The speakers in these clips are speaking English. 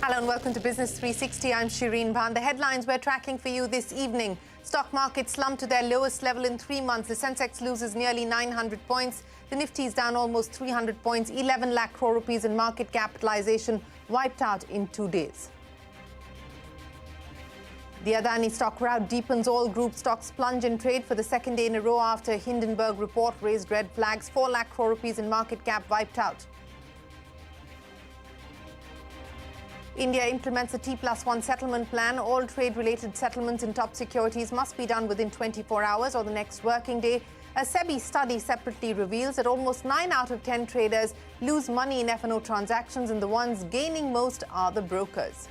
Hello and welcome to Business 360. I'm Shireen Bhan. The headlines we're tracking for you this evening. Stock markets slumped to their lowest level in 3 months. The sensex loses nearly 900 points. The nifty is down almost 300 points. 11 lakh crore rupees in market capitalization wiped out in 2 days. The Adani stock rout deepens. All group stocks plunge in trade for the second day in a row after a Hindenburg report raised red flags. 4 lakh crore rupees in market cap wiped out. India implements a T+1 settlement plan. All trade-related settlements in top securities must be done within 24 hours or the next working day. A SEBI study separately reveals that almost 9 out of 10 traders lose money in F&O transactions, and the ones gaining most are the brokers.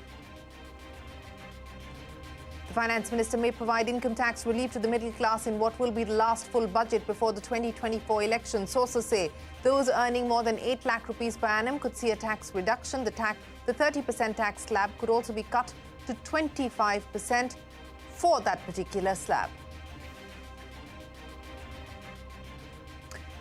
The Finance Minister may provide income tax relief to the middle class in what will be the last full budget before the 2024 election. Sources say those earning more than 8 lakh rupees per annum could see a tax reduction. The 30% tax slab could also be cut to 25% for that particular slab.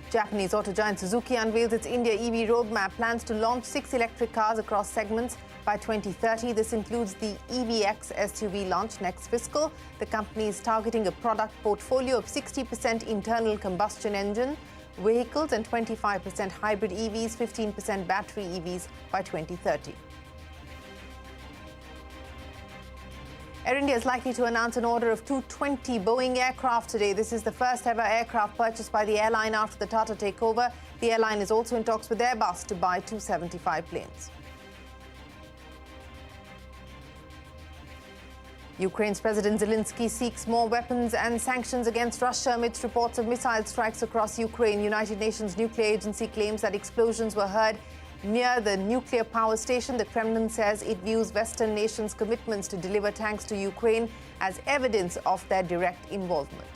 Japanese auto giant Suzuki unveils its India EV roadmap, plans to launch 6 electric cars across segments by 2030. This includes the EVX SUV launch next fiscal. The company is targeting a product portfolio of 60% internal combustion engine vehicles and 25% hybrid EVs, 15% battery EVs by 2030. Air India is likely to announce an order of 220 Boeing aircraft today. This is the first ever aircraft purchased by the airline after the Tata takeover. The airline is also in talks with Airbus to buy 275 planes. Ukraine's President Zelensky seeks more weapons and sanctions against Russia amidst reports of missile strikes across Ukraine. United Nations Nuclear Agency claims that explosions were heard near the nuclear power station. The Kremlin says it views Western nations' commitments to deliver tanks to Ukraine as evidence of their direct involvement.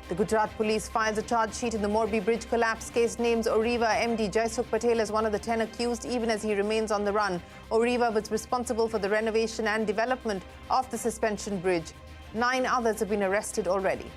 The Gujarat police files a charge sheet in the Morbi Bridge collapse case, names Oriva MD Jaisukh Patel as one of the 10 accused, even as he remains on the run. Oriva was responsible for the renovation and development of the suspension bridge. 9 others have been arrested already.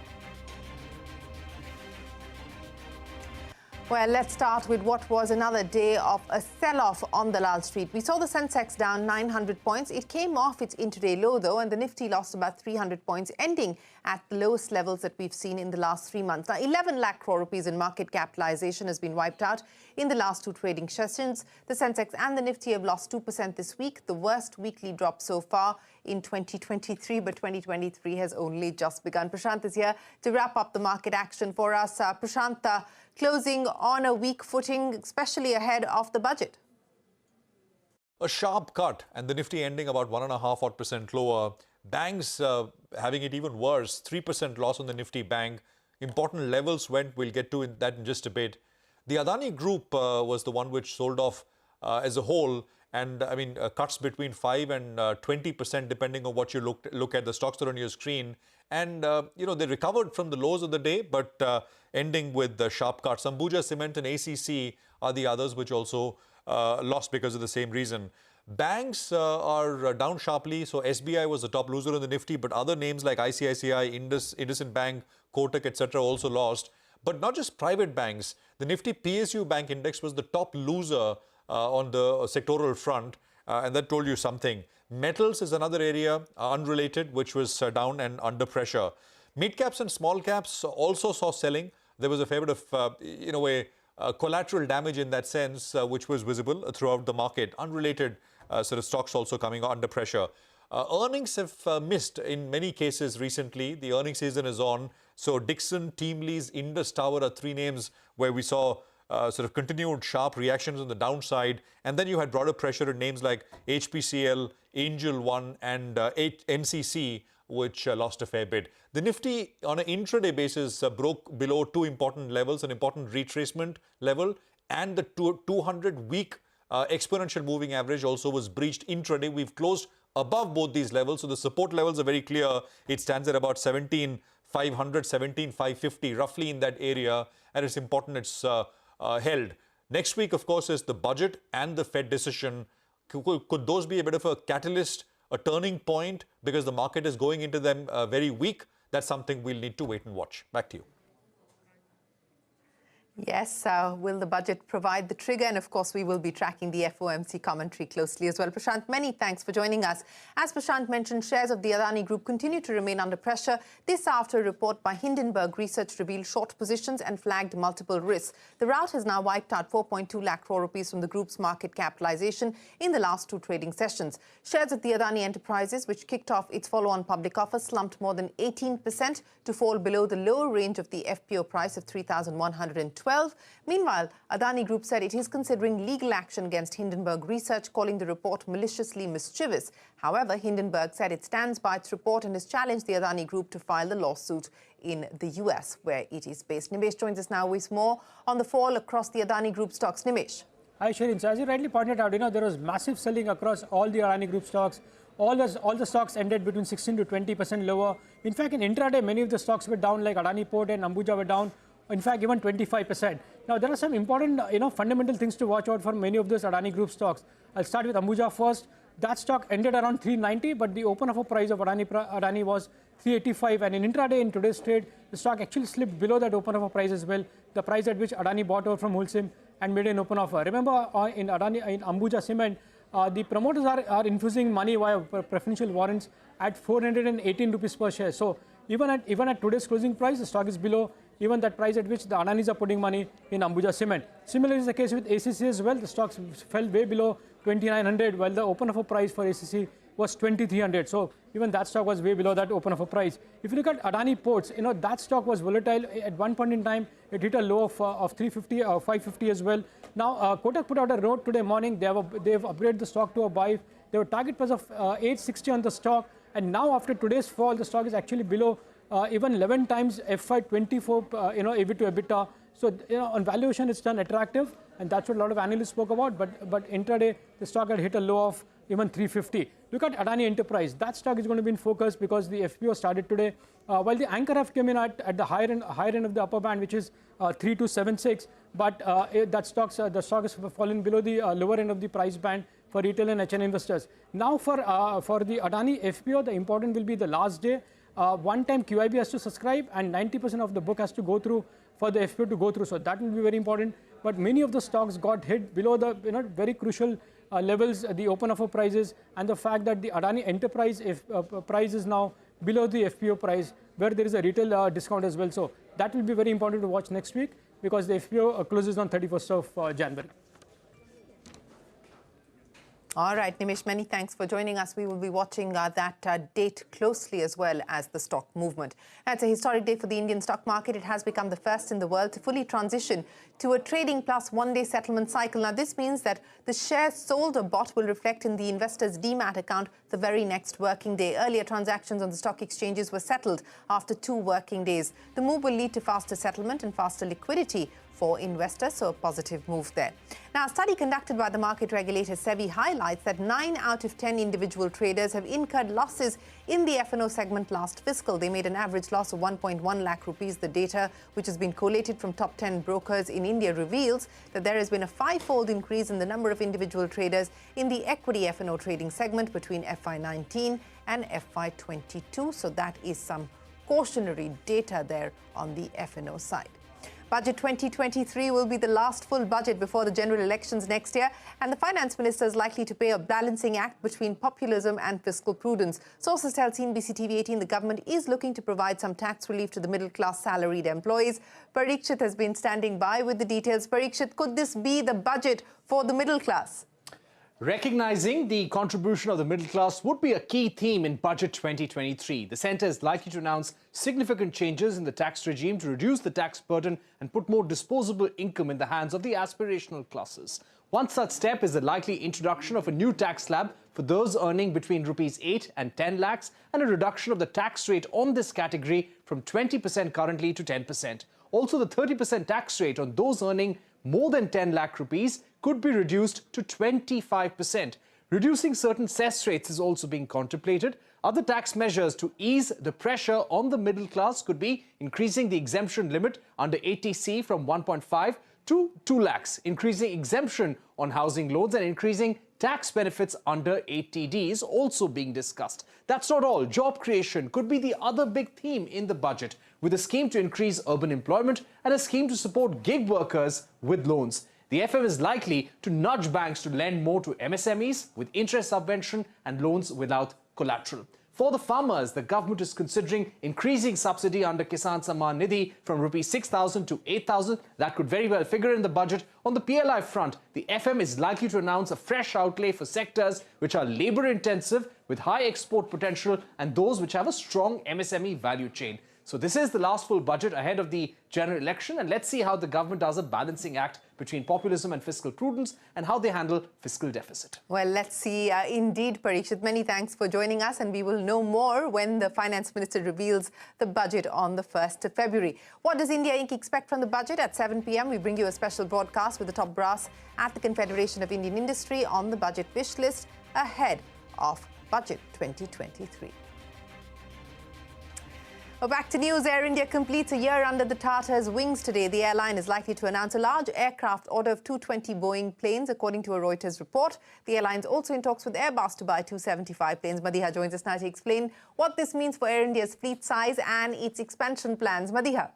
Well, let's start with what was another day of a sell-off on Dalal Street. We saw the Sensex down 900 points. It came off its intraday low, though, and the Nifty lost about 300 points, ending at the lowest levels that we've seen in the last 3 months. Now, 11 lakh crore rupees in market capitalization has been wiped out in the last 2 trading sessions. The Sensex and the Nifty have lost 2% this week, the worst weekly drop so far in 2023, but 2023 has only just begun. Prashant is here to wrap up the market action for us. Prashant, closing on a weak footing, especially ahead of the budget. A sharp cut and the Nifty ending about 1.5% lower. Banks having it even worse, 3% loss on the Nifty bank. Important levels went, we'll get to that in just a bit. The Adani group was the one which sold off as a whole, and I mean cuts between 5 and 20% depending on what you look at. The stocks are on your screen, and they recovered from the lows of the day, but ending with the sharp cuts. Ambuja Cement and ACC are the others which also lost because of the same reason. Banks are down sharply, so SBI was the top loser in the Nifty, but other names like ICICI, IndusInd Bank, Kotak, etc. also lost. But not just private banks. The Nifty PSU Bank Index was the top loser on the sectoral front, and that told you something. Metals is another area, unrelated, which was down and under pressure. Mid caps and small caps also saw selling. There was a fair bit of, collateral damage in that sense, which was visible throughout the market. Unrelated sort of stocks also coming under pressure. Earnings have missed in many cases recently. The earnings season is on. So Dixon, TeamLease, Indus Tower are 3 names where we saw sort of continued sharp reactions on the downside. And then you had broader pressure in names like HPCL, Angel One and NCC, which lost a fair bit. The Nifty on an intraday basis broke below 2 important levels, an important retracement level, and the 200-week exponential moving average also was breached intraday. We've closed above both these levels, so the support levels are very clear. It stands at about 17,500, 17,550, roughly in that area, and it's important it's held. Next week, of course, is the budget and the Fed decision. Could those be a bit of a catalyst, a turning point, because the market is going into them very weak? That's something we'll need to wait and watch. Back to you. Yes, will the budget provide the trigger? And of course, we will be tracking the FOMC commentary closely as well. Prashant, many thanks for joining us. As Prashant mentioned, shares of the Adani Group continue to remain under pressure. This after a report by Hindenburg Research revealed short positions and flagged multiple risks. The rout has now wiped out 4.2 lakh crore rupees from the group's market capitalization in the last two trading sessions. Shares of the Adani Enterprises, which kicked off its follow-on public offer, slumped more than 18% to fall below the lower range of the FPO price of 3,112. Meanwhile, Adani Group said it is considering legal action against Hindenburg Research, calling the report maliciously mischievous. However, Hindenburg said it stands by its report and has challenged the Adani Group to file the lawsuit in the US, where it is based. Nimesh joins us now with more on the fall across the Adani Group stocks. Nimesh. Hi, Shirin. So as you rightly pointed out, there was massive selling across all the Adani Group stocks. All the stocks ended between 16 to 20% lower. In fact, in intraday, many of the stocks were down, like Adani Port and Ambuja were down. In fact, even 25%. Now, there are some important, fundamental things to watch out for many of those Adani Group stocks. I'll start with Ambuja first. That stock ended around 390, but the open offer price of Adani was 385. And in intraday, in today's trade, the stock actually slipped below that open offer price as well, the price at which Adani bought over from Holcim and made an open offer. Remember, in Ambuja Cement, the promoters are infusing money via preferential warrants at 418 rupees per share. So even at today's closing price, the stock is below even that price at which the Adanis are putting money in Ambuja Cement. Similarly is the case with ACC as well. The stocks fell way below 2,900, while the open offer price for ACC was 2,300. So even that stock was way below that open offer price. If you look at Adani Ports, that stock was volatile. At one point in time, it hit a low of 350 or 550 as well. Now, Kotak put out a note today morning. They've upgraded the stock to a buy. They have a target price of 860 on the stock. And now, after today's fall, the stock is actually below even 11 times FY24, EV to EBITDA. So, on valuation, it's done attractive, and that's what a lot of analysts spoke about. But intraday, the stock had hit a low of even 350. Look at Adani Enterprise. That stock is going to be in focus because the FPO started today. While the anchor have come in at the higher end of the upper band, which is 3276, but the stock has fallen below the lower end of the price band for retail and HN investors. Now, for the Adani FPO, the important will be the last day. One time QIB has to subscribe, and 90% of the book has to go through for the FPO to go through. So that will be very important. But many of the stocks got hit below the very crucial levels, the open offer prices, and the fact that the Adani Enterprise price is now below the FPO price, where there is a retail discount as well. So that will be very important to watch next week, because the FPO closes on 31st of January. All right, Nimesh, many thanks for joining us. We will be watching that date closely, as well as the stock movement. It's a historic day for the Indian stock market. It has become the first in the world to fully transition to a trading plus one-day settlement cycle. Now, this means that the shares sold or bought will reflect in the investor's demat account the very next working day. Earlier, transactions on the stock exchanges were settled after 2 working days. The move will lead to faster settlement and faster liquidity for investors, so a positive move there. Now, a study conducted by the market regulator SEBI highlights that 9 out of 10 individual traders have incurred losses in the F&O segment last fiscal. They made an average loss of 1.1 lakh rupees. The data, which has been collated from top 10 brokers in India, reveals that there has been a 5-fold increase in the number of individual traders in the equity F&O trading segment between FY19 and FY22. So that is some cautionary data there on the F&O side. Budget 2023 will be the last full budget before the general elections next year, and the finance minister is likely to play a balancing act between populism and fiscal prudence. Sources tell CNBC-TV18 the government is looking to provide some tax relief to the middle-class salaried employees. Parikshit has been standing by with the details. Parikshit, could this be the budget for the middle class? Recognizing the contribution of the middle class would be a key theme in Budget 2023. The centre is likely to announce significant changes in the tax regime to reduce the tax burden and put more disposable income in the hands of the aspirational classes. One such step is the likely introduction of a new tax slab for those earning between rupees 8 and 10 lakhs and a reduction of the tax rate on this category from 20% currently to 10%. Also, the 30% tax rate on those earning more than 10 lakh rupees could be reduced to 25%. Reducing certain cess rates is also being contemplated. Other tax measures to ease the pressure on the middle class could be increasing the exemption limit under ATC from 1.5 to 2 lakhs, increasing exemption on housing loans, and increasing tax benefits under ATD is also being discussed. That's not all. Job creation could be the other big theme in the budget. with a scheme to increase urban employment and a scheme to support gig workers with loans. The FM is likely to nudge banks to lend more to MSMEs with interest subvention and loans without collateral. For the farmers, the government is considering increasing subsidy under Kisan Samman Nidhi from Rs 6,000 to 8,000. That could very well figure in the budget. On the PLI front, the FM is likely to announce a fresh outlay for sectors which are labour-intensive with high export potential and those which have a strong MSME value chain. So this is the last full budget ahead of the general election, and let's see how the government does a balancing act between populism and fiscal prudence and how they handle fiscal deficit. Well, let's see. Indeed, Parikshit, many thanks for joining us, and we will know more when the Finance Minister reveals the budget on the 1st of February. What does India Inc. expect from the budget? At 7 p.m, we bring you a special broadcast with the top brass at the Confederation of Indian Industry on the budget wish list ahead of Budget 2023. Well, back to news. Air India completes a year under the Tata's wings today. The airline is likely to announce a large aircraft order of 220 Boeing planes, according to a Reuters report. The airline is also in talks with Airbus to buy 275 planes. Madiha joins us now to explain what this means for Air India's fleet size and its expansion plans. Madiha.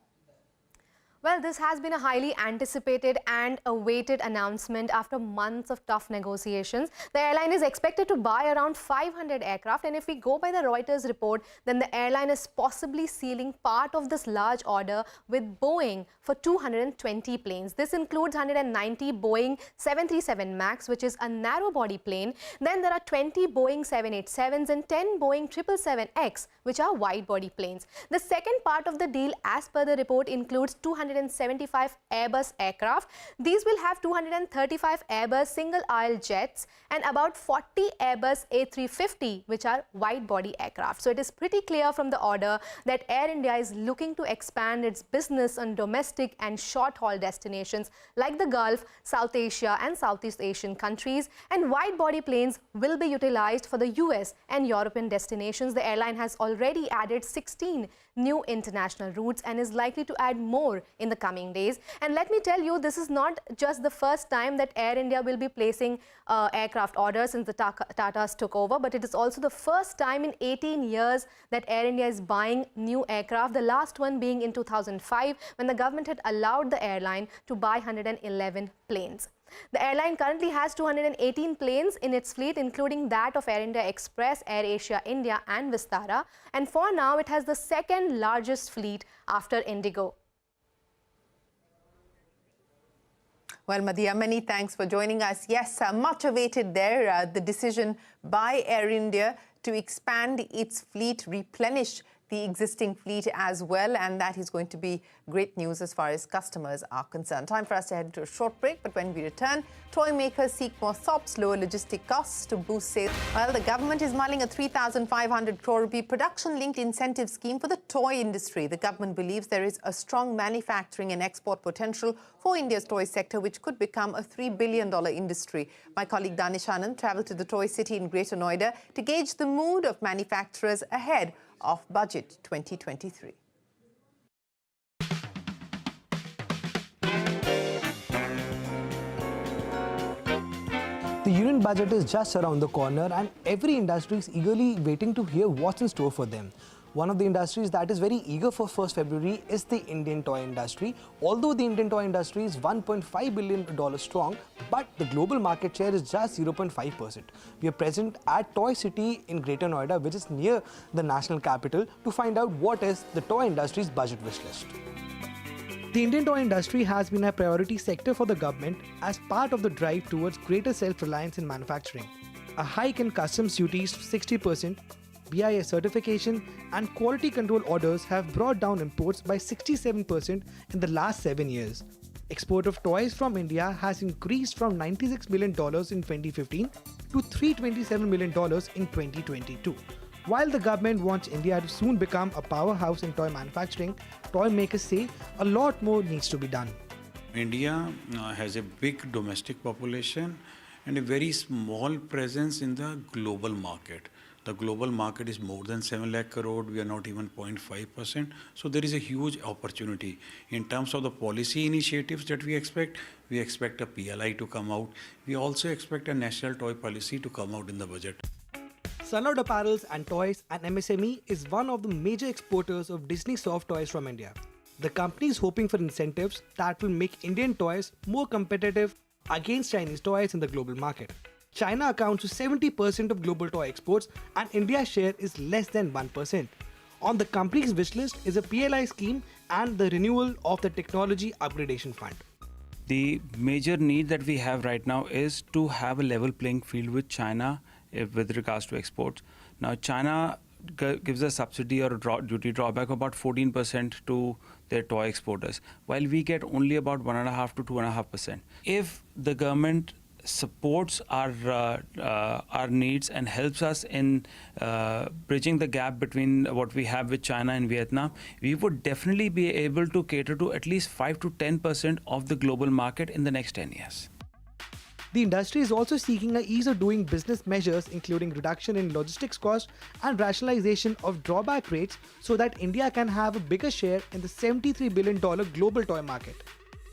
Well, this has been a highly anticipated and awaited announcement after months of tough negotiations. The airline is expected to buy around 500 aircraft, and if we go by the Reuters report, then the airline is possibly sealing part of this large order with Boeing for 220 planes. This includes 190 Boeing 737 MAX, which is a narrow-body plane. Then there are 20 Boeing 787s and 10 Boeing 777X, which are wide-body planes. The second part of the deal, as per the report, includes 275 Airbus aircraft. These will have 235 Airbus single-aisle jets and about 40 Airbus A350, which are wide-body aircraft. So it is pretty clear from the order that Air India is looking to expand its business on domestic and short-haul destinations like the Gulf, South Asia and Southeast Asian countries, and wide-body planes will be utilized for the US and European destinations. The airline has already added 16 new international routes and is likely to add more in the coming days. And let me tell you, this is not just the first time that Air India will be placing aircraft orders since the Tatas took over, but it is also the first time in 18 years that Air India is buying new aircraft, the last one being in 2005 when the government had allowed the airline to buy 111 planes. The airline currently has 218 planes in its fleet, including that of Air India Express, Air Asia India and Vistara. And for now, it has the second largest fleet after Indigo. Well, Madiha, many thanks for joining us. Yes, much awaited there, the decision by Air India to expand its fleet, replenish the existing fleet as well, and that is going to be great news as far as customers are concerned. Time for us to head into a short break, but when we return, toy makers seek more SOPs, lower logistic costs to boost sales. Well, the government is mulling a 3,500 crore rupee production-linked incentive scheme for the toy industry. The government believes there is a strong manufacturing and export potential for India's toy sector, which could become a $3 billion industry. My colleague Danish Anand travelled to the toy city in Greater Noida to gauge the mood of manufacturers ahead of Budget 2023. The union budget is just around the corner and every industry is eagerly waiting to hear what's in store for them. One of the industries that is very eager for 1st February is the Indian toy industry. Although the Indian toy industry is $1.5 billion strong, but the global market share is just 0.5%. We are present at Toy City in Greater Noida, which is near the national capital, to find out what is the toy industry's budget wish list. The Indian toy industry has been a priority sector for the government as part of the drive towards greater self-reliance in manufacturing. A hike in customs duties to 60%, BIS certification and quality control orders have brought down imports by 67% in the last 7 years. Export of toys from India has increased from $96 million in 2015 to $327 million in 2022. While the government wants India to soon become a powerhouse in toy manufacturing, toy makers say a lot more needs to be done. India has a big domestic population and a very small presence in the global market. The global market is more than 7 lakh crore, we are not even 0.5%. So there is a huge opportunity. In terms of the policy initiatives that we expect a PLI to come out. We also expect a national toy policy to come out in the budget. Sunload Apparels and Toys, an MSME, is one of the major exporters of Disney soft toys from India. The company is hoping for incentives that will make Indian toys more competitive against Chinese toys in the global market. China accounts for 70% of global toy exports and India's share is less than 1%. On the company's wish list is a PLI scheme and the renewal of the Technology Upgradation Fund. The major need that we have right now is to have a level playing field with China with regards to exports. Now, China gives a subsidy or a duty drawback of about 14% to their toy exporters, while we get only about 1.5 to 2.5%. If the government supports our needs and helps us in bridging the gap between what we have with China and Vietnam, we would definitely be able to cater to at least 5 to 10% of the global market in the next 10 years. The industry is also seeking a ease of doing business measures, including reduction in logistics costs and rationalization of drawback rates, so that India can have a bigger share in the $73 billion global toy market.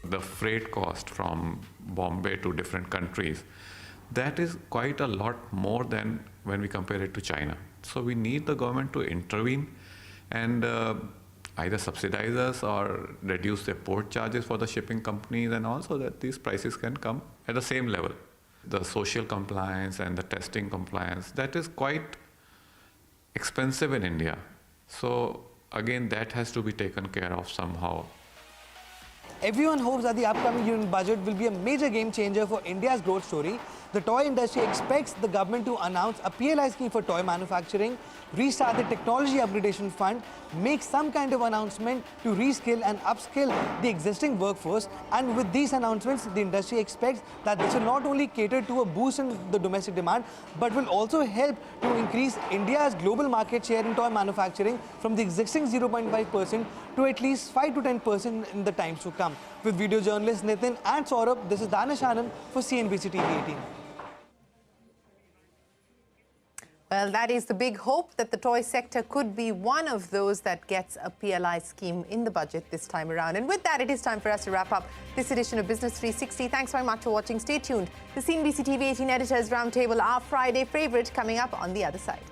The freight cost from Bombay to different countries, that is quite a lot more than when we compare it to China. So we need the government to intervene and either subsidize us or reduce the port charges for the shipping companies, and also that these prices can come at the same level. The social compliance and the testing compliance, that is quite expensive in India. So again, that has to be taken care of somehow. Everyone hopes that the upcoming union budget will be a major game changer for India's growth story. The toy industry expects the government to announce a PLI scheme for toy manufacturing, restart the Technology Upgradation Fund, make some kind of announcement to reskill and upskill the existing workforce. And with these announcements, the industry expects that this will not only cater to a boost in the domestic demand, but will also help to increase India's global market share in toy manufacturing from the existing 0.5% to at least 5 to 10% in the times to come. With video journalists Nitin and Saurabh, this is Danish Anand for CNBC-TV18. Well, that is the big hope, that the toy sector could be one of those that gets a PLI scheme in the budget this time around. And with that, it is time for us to wrap up this edition of Business 360. Thanks very much for watching. Stay tuned. The CNBC-TV18 Editors Roundtable, our Friday favorite, coming up on the other side.